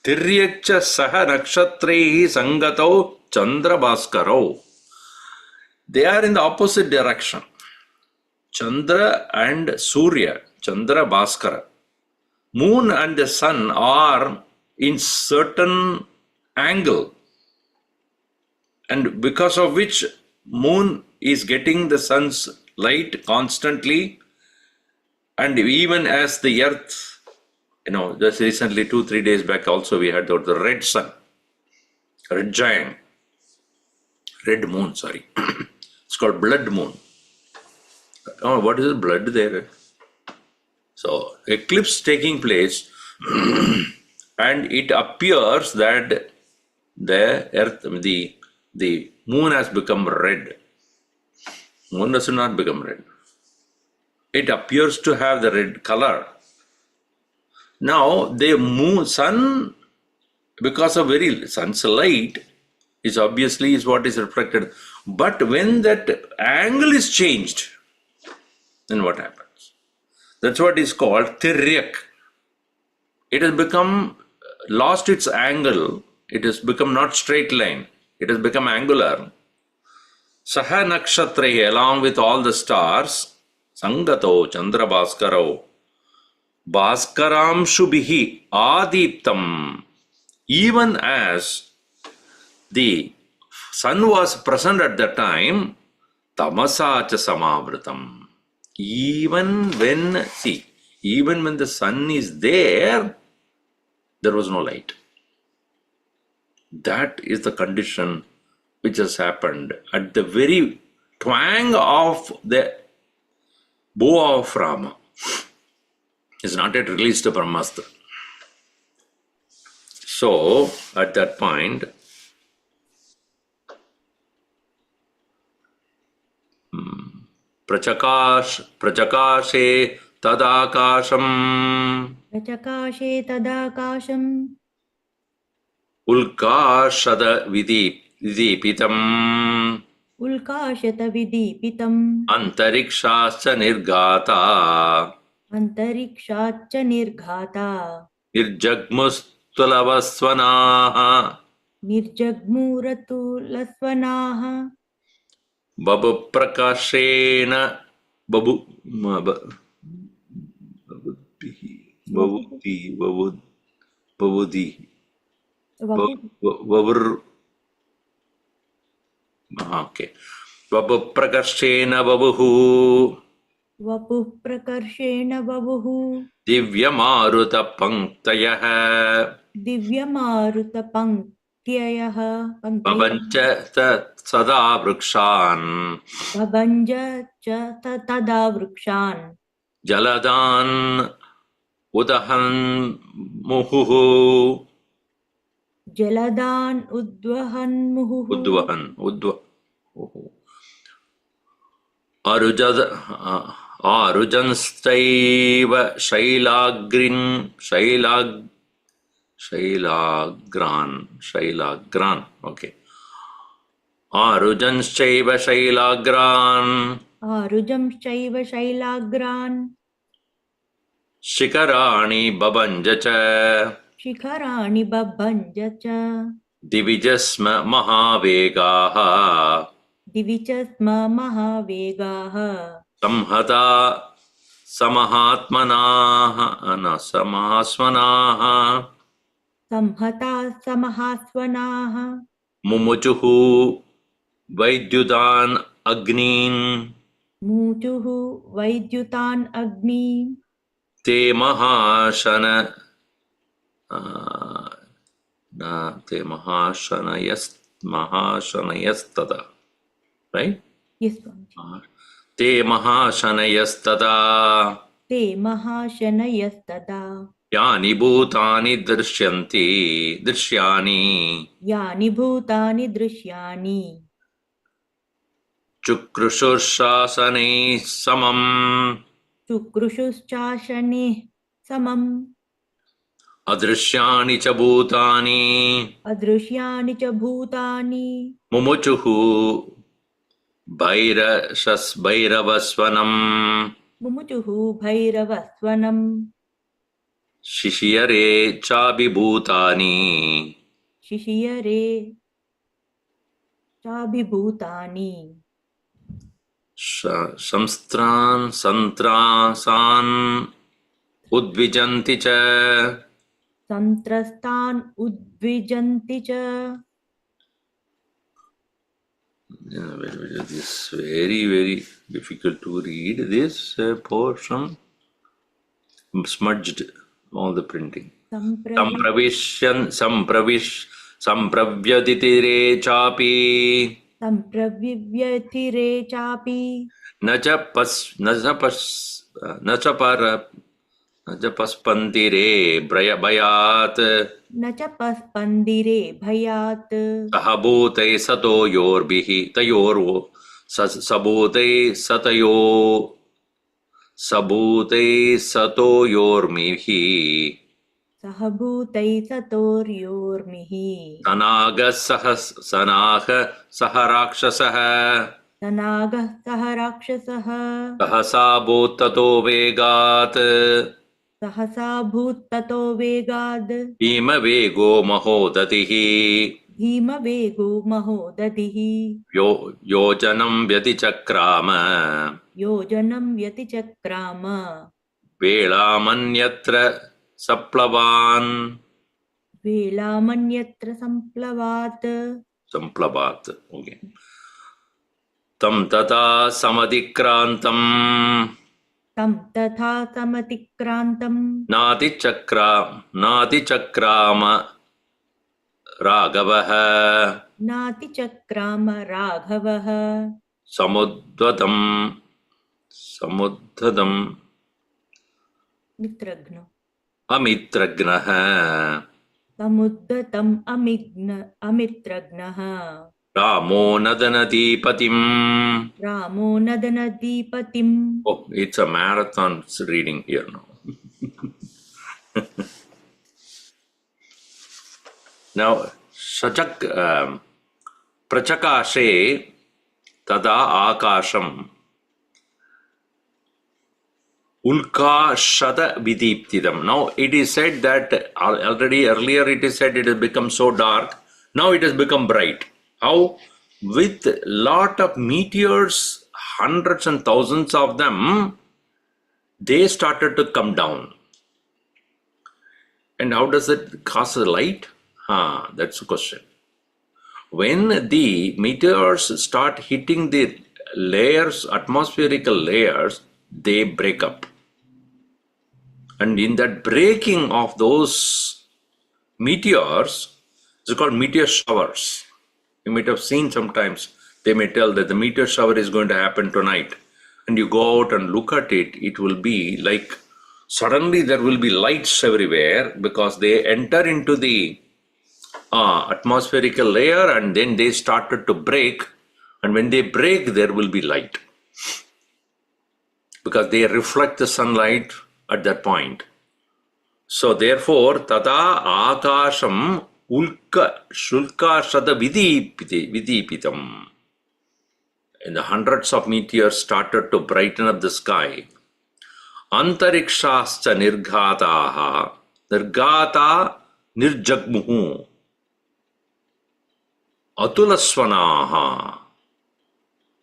Tiryakcha saha nakshatrehi sangatau chandra bhaskarau. They are in the opposite direction. Chandra and Surya, Chandra Bhaskara. Moon and the sun are in certain angle, and because of which moon is getting the sun's light constantly, and even as the earth, just recently 2-3 days back also we had the red sun, red giant, red moon, sorry. It's called blood moon. Oh, what is the blood there? So eclipse taking place and it appears that the earth, the moon has become red. Moon does not become red. It appears to have the red color. Now the sun, because of sun's light, is obviously what is reflected. But when that angle is changed, then what happens? That's what is called tiryak. It has lost its angle. It has become not straight line. It has become angular. Saha nakshatrehi, along with all the stars, sangato chandra bhaskarau, bhaskaram shubhihi adiptam. Even as the sun was present at that time, tamasa cha samavritam. Even when the sun is there was no light. That is the condition which has happened at the very twang of the bow of Rama. Is not yet released the Brahmastra. So, at that point, prachakashe tadakasham
प्रचकाशे तदाकाशम्
ulkashada vidipitam
उल्काशतविदीपितम्
antarikshascha nirgata
अन्तरिक्षाच्च निर्घाता
nirjagmustulavasvanaha
निर्जग्मुरतुलस्वनाः
babu prakashena babu babudi vavur okay babu prakashena babuhu
वपुः प्रकर्षेण वपुः
दिव्यमारुत पंक्तयः
दिव्यमारुतपङ्क्त्ययः
बभञ्च सदा वृक्षान्
भभञ्ज च तदा वृक्षान्
जलदान् उदहन् मुहुः
जलदान् उद्वहन्मुहुः
आरुजंश्चैव शैलाग्रान् okay आरुजंश्चैव
शैलाग्रान्
शिखराणि बभञ्ज च
शिखराणि बभञ्ज च
दिविजस्म महावेगाः
दिवि च स्म महावेगाः
संहता समहात्मनाः
संहता समहास्वनाः
मुमुचुः वैद्युतान् अग्नीन्
मूचुः वैद्युतान् अग्नि
ते महाशनयस्तदा right
yes
ते महाशनयस्तदा
ते महाशनयस्तदा
यानि भूतानि दृश्यानि
यानि भूतानि दृश्यानि
चुक्रुषुशासनैः समम्
चुक्रुषुश्चाशने समम्
अदृश्यानि च भूतानि
अदृश्यानि च भूतानि
मुमुचुः भैरवस्वनम्
मुमुचुः भैरवस्वनम्
शिशियरे चाभिभूतानि
शिशियरे चाभिभूतानि
संस्त्रान् उद्विजन्ति च
संत्रस्तान् उद्विजन्ति च
This very difficult to read this portion, smudged all the printing. Sampravyaditire chapi
संप्रव्यथिरे चापि
न च पस्पन्दिरे भयात्
न च पस्पन्दिरे भयात्
सह भूतैः सतोयोर्भिः सबूतैः सतोयोर्मिः
सहभूतैः सतोर्योर्मिः
सनागः सह राक्षसः
तनागः सह राक्षसः
सहसा भूत्ततो वेगात्
सहसा भूत्ततो वेगाद्
भीमवेगो महोदधिः
भीमवेगो महोदधिः
योजनं व्यतिचक्राम
योजनं व्यतिचक्राम
वेळामन्यत्र सप्लवान्
वेलामन्यत्र संप्लवात्
ओके तं तथा समतिक्रान्तं
तं तथा समतिक्रान्तं
नातिचक्राम Ragavaha
नातिचक्राम राघवः
Samuddhadam Samuddhadam
मित्रघ्न
Amitragnaha
समुद्धतम् अमित्रघ्नः
Ramo Nadanadipatim.
रामो नदनदीपतिम्.
Oh, it's a marathon reading here now. Now, Sajak Prachakashe Tada Akasham Ulka Shada Vidiptidam. Now, it is said that already earlier it is said it has become so dark. Now it has become bright. How? With lot of meteors, hundreds and thousands of them, they started to come down. And how does it cause the light? That's the question. When the meteors start hitting the layers, atmospherical layers, they break up. And in that breaking of those meteors, it's called meteor showers. You might have seen sometimes, they may tell that the meteor shower is going to happen tonight. And you go out and look at it, it will be like suddenly there will be lights everywhere because they enter into the atmospherical layer and then they started to break. And when they break, there will be light because they reflect the sunlight at that point. So therefore, tada akasham ulka shulka shada vidipitam. And the hundreds of meteors started to brighten up the sky. Antarikshascha nirgata nirjagmuhu atulasvanaha.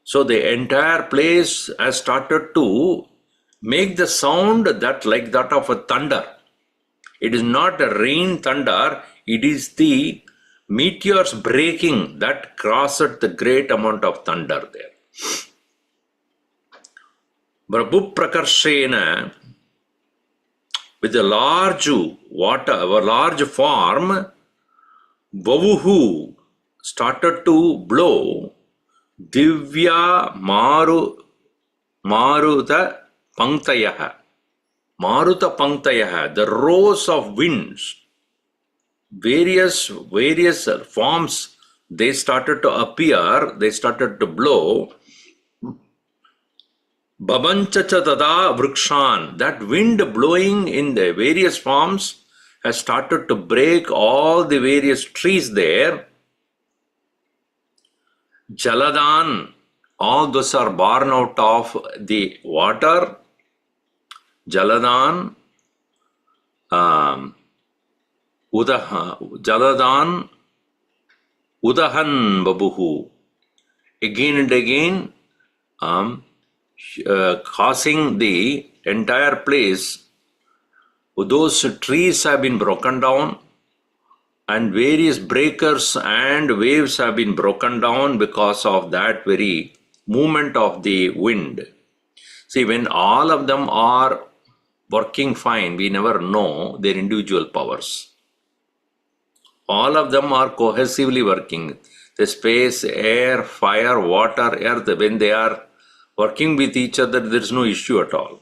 So the entire place has started to make the sound that like that of a thunder. It is not a rain thunder, it is the meteors breaking that caused the great amount of thunder there. Prabhu Prakarshena, with a large water, a large form, Vavuhu started to blow Divya Maruta Panktayaha. Maruta Panktayaha, the rows of winds, various forms, they started to appear, they started to blow. Babanchacha tada vrikshan, that wind blowing in the various forms has started to break all the various trees there. Jaladan, all those are born out of the water. Jaladan, Jaladan, Udahan Babuhu. Again and again, causing the entire place, those trees have been broken down and various breakers and waves have been broken down because of that very movement of the wind. See, when all of them are working fine, we never know their individual powers. All of them are cohesively working. The space, air, fire, water, earth, when they are working with each other, there is no issue at all.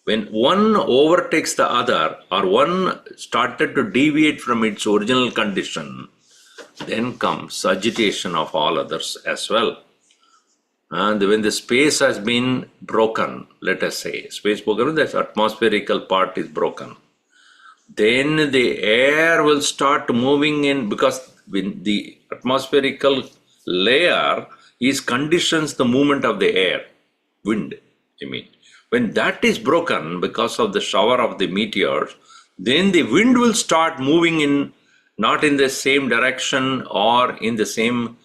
When one overtakes the other or one started to deviate from its original condition, then comes agitation of all others as well. And when the space has been broken, let us say, space broken, the atmospherical part is broken. Then the air will start moving in because when the atmospherical layer is conditions the movement of the air, wind, I mean. When that is broken because of the shower of the meteors, then the wind will start moving in, not in the same direction or in the same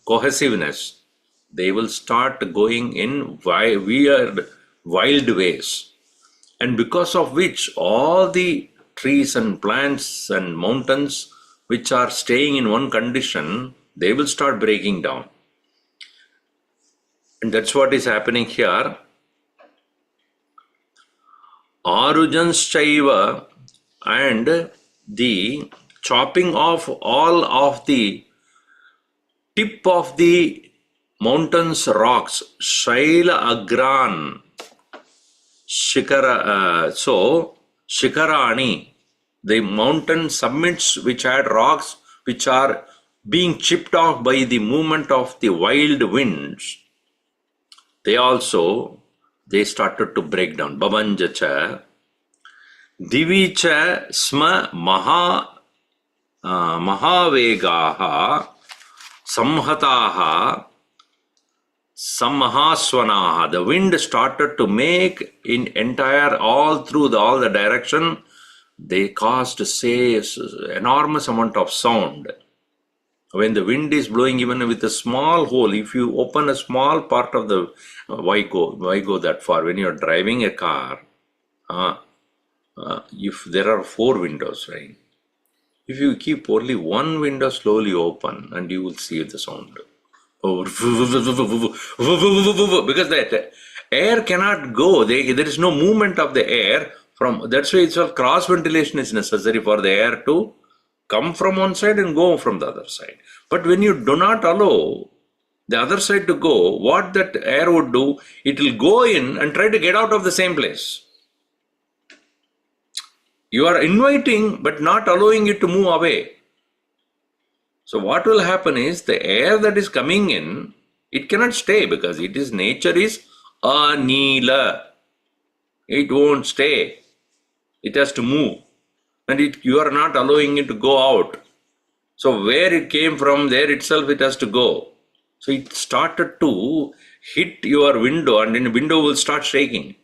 cohesiveness. They will start going in weird, wild ways. And because of which all the trees and plants and mountains which are staying in one condition, they will start breaking down. And that's what is happening here. Arujanschaiva and the chopping off all of the tip of the mountain's rocks, Shaila Agran, Shikarani, the mountain summits which had rocks which are being chipped off by the movement of the wild winds, they started to break down. Babanjacha, Divicha Sma Mahavegaha, Samhataha, Samahaswanaha. The wind started to make in entire all through all the direction. They caused enormous amount of sound. When the wind is blowing, even with a small hole, if you open a small part of the why go that far? When you are driving a car, if there are 4 windows, right? If you keep only one window slowly open, and you will see the sound. Because that air cannot go. There is no movement of the air from. That's why it's all cross ventilation is necessary for the air to come from one side and go from the other side. But when you do not allow the other side to go, what that air would do, it will go in and try to get out of the same place. You are inviting but not allowing it to move away. So what will happen is the air that is coming in, it cannot stay because nature is anila. It won't stay. It has to move. And you are not allowing it to go out. So where it came from, there itself it has to go. So it started to hit your window, and then the window will start shaking.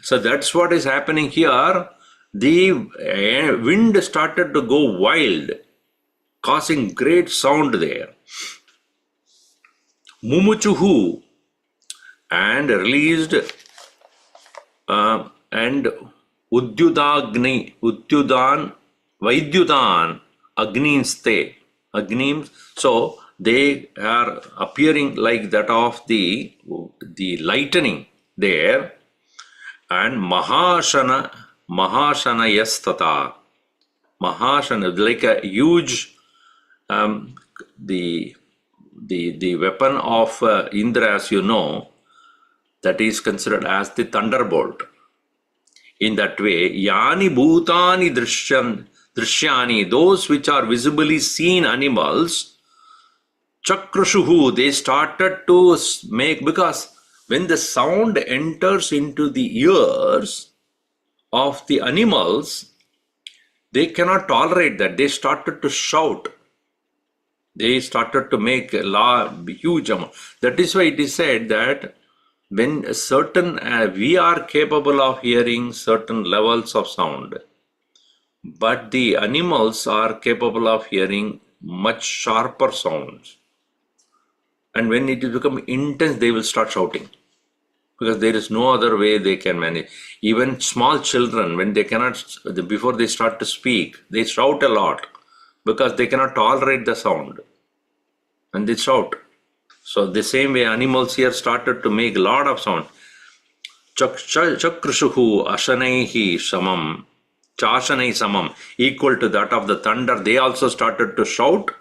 So that's what is happening here. The wind started to go wild, causing great sound there. Mumuchuhu, and released and Vaidyudan Agnims. So they are appearing like that of the lightning there. And Mahashanayastata. Mahashana, like a huge, the weapon of Indra, as you know, that is considered as the thunderbolt. In that way, Yani Bhutani Drishyani, those which are visibly seen animals, Chakrushuhu, they started to make, because when the sound enters into the ears of the animals, they cannot tolerate that. They started to shout. They started to make a huge amount. That is why it is said that when we are capable of hearing certain levels of sound, but the animals are capable of hearing much sharper sounds. And when it becomes intense, they will start shouting. Because there is no other way they can manage. Even small children, when they cannot, before they start to speak, they shout a lot because they cannot tolerate the sound. And they shout. So the same way animals here started to make a lot of sound. Chakrushuhu ashanaihi samam, chashanai samam, equal to that of the thunder. They also started to shout.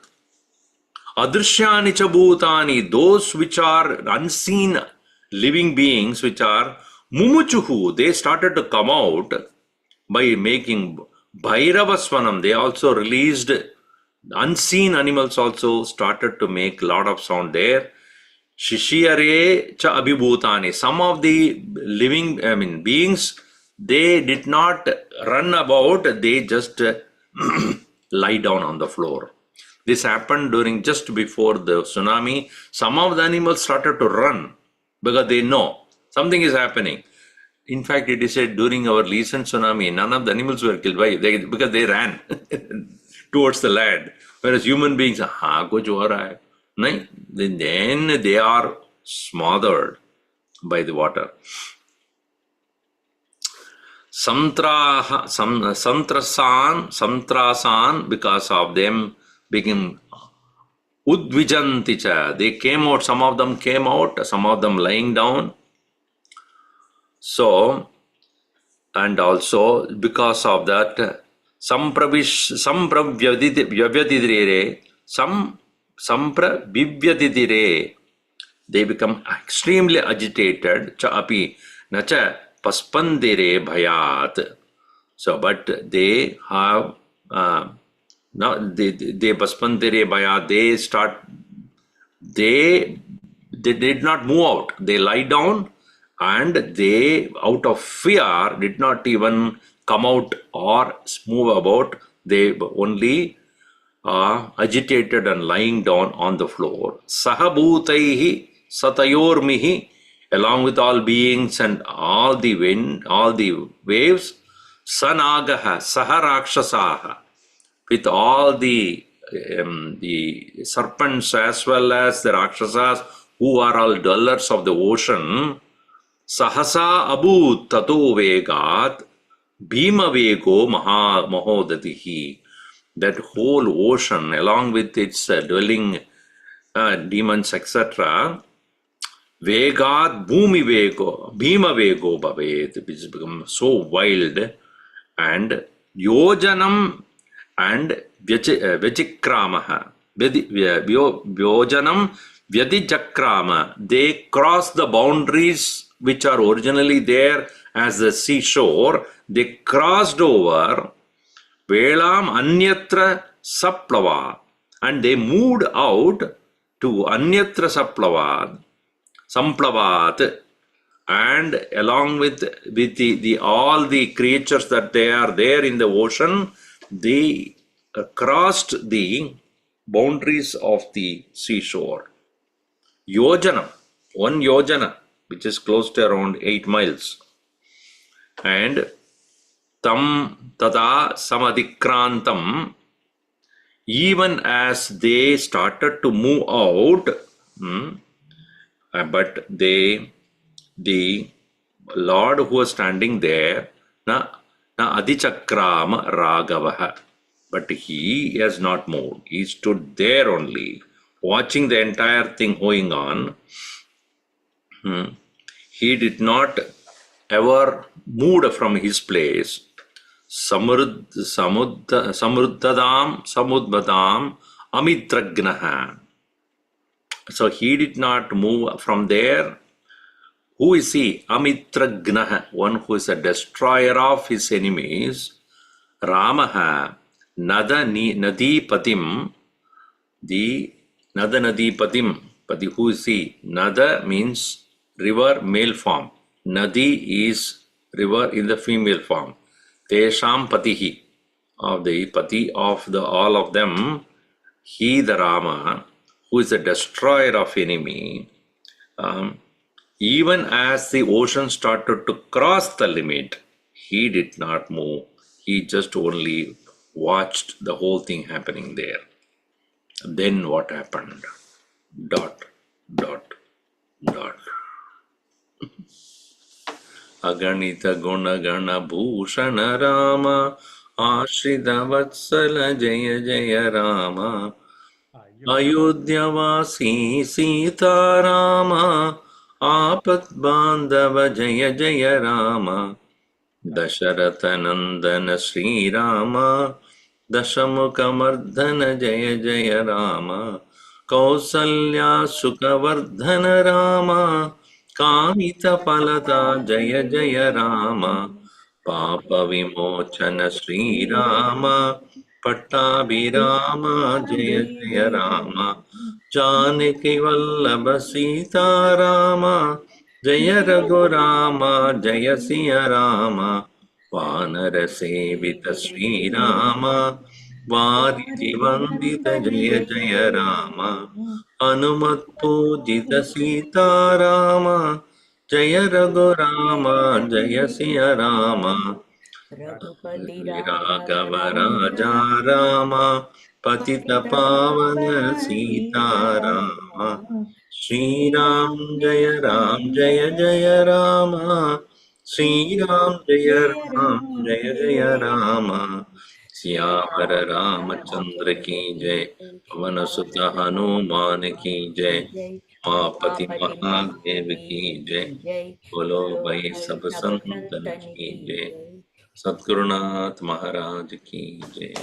Adrishyani chabhutani, those which are unseen living beings, which are mumuchuhu, they started to come out by making bhairavasvanam. They also released, unseen animals also started to make a lot of sound there. Shishiyare cha abhibhutani, some of the living beings, they did not run about, they just lie down on the floor. This happened just before the tsunami. Some of the animals started to run because they know something is happening. In fact, it is said during our recent tsunami, none of the animals were killed because they ran towards the land. Whereas human beings, kuch ho raha hai. No, then they are smothered by the water. Santrasan, because of them, became Udvijanticha. They came out, some of them came out, some of them lying down. So, and also because of that, sampravyadidire, sampravivyadidire, they become extremely agitated. Cha api nacha paspandire bhayat. So, but they have now they paspandire bhayat. They did not move out. They lie down, and they, out of fear, did not even come out or move about. They only agitated and lying down on the floor. Sahabhutaihi satayormihi, along with all beings and all the wind, all the waves. Sanagaha saharakshasaha, with all the serpents as well as the rakshasas, who are all dwellers of the ocean. Sahasa abut tato vegat bhima vego mahodatihi. That whole ocean, along with its dwelling demons, etc., vegat bhumi vego, bhima vego bhavet, which has become so wild, and yojanam and vyachikramaha, yojanam vyadijakrama, they cross the boundaries which are originally there as the seashore. They crossed over Velam Anyatra Saplava, and they moved out to Anyatra Samplavat, and along with the all the creatures that they are there in the ocean, they crossed the boundaries of the seashore. Yojana, 1 yojana, which is close to around 8 miles. And tam tada samadikrantam, even as they started to move out, but the Lord who was standing there, na adichakrama raghavaha, but he has not moved. He stood there only, watching the entire thing going on. He did not ever moved from his place. Samudbadam amitragnaha. So he did not move from there. Who is he? Amitragnaha, one who is a destroyer of his enemies. Ramaha Nadipatim, the Nadipatim. But who is he? Nada means river, male form. Nadi is river in the female form. Tesham patihi, of the pati of the all of them. He, the Rama, who is the destroyer of enemy. Even as the ocean started to cross the limit, he did not move. He just only watched the whole thing happening there. Then what happened? ... Aganita Gunagana Bhushana Rama Ashrita Vatsala Jaya Jaya Rama Ayodhyavasi Sita Rama Apat Bandhava Jaya Jaya Rama Dasharatha Nandana Sri Rama Dashamukha Mardhana Jaya Jaya Rama Kausalya Sukhavardhana Rama Kamita Palata Jaya Jaya Rama Papa Vimochana Sri Rama Pattabhirama Jaya Jaya Rama Janaki Vallabha Sita Rama Jaya Raghurama Jaya Siya Rama Vanara Sevita Sri Rama Variti Vandita Jaya Jaya Rama Anumat Pujita Sita Rama Jaya Raghurama Jaya Siya Rama
Raghupati
Raghava
Raghava
Raja
Raja
Rama Patita
Patita
Pavana
Pavana
Sita
Sita
Rama
Rama
Shri
Sri
Ram
Ram
Jaya
Jaya
Ram
Ram
Jaya
Jaya
Jaya
Jaya
Rama Sri
Sri
Ram
Ram
Jaya
Jaya
Ram
Ram
Jaya
Jaya
Jaya
Jaya
Rama Syamara
Siyamara
Ramachandra
Ramachandra
ki
ki
jai
jai
Pavan
Pavan
Sutta
Sutta
Hanuman
Hanuman
ki
ki
jai
jai
Umapati
Umapati
Mahadev की
महादेव
जय।
की जय।
बोलो
बोलो
भाई
भाई
सब
सब
संतन
संतन
की
की
जय।
जय।
सद्गुरुनाथ महाराज की जय।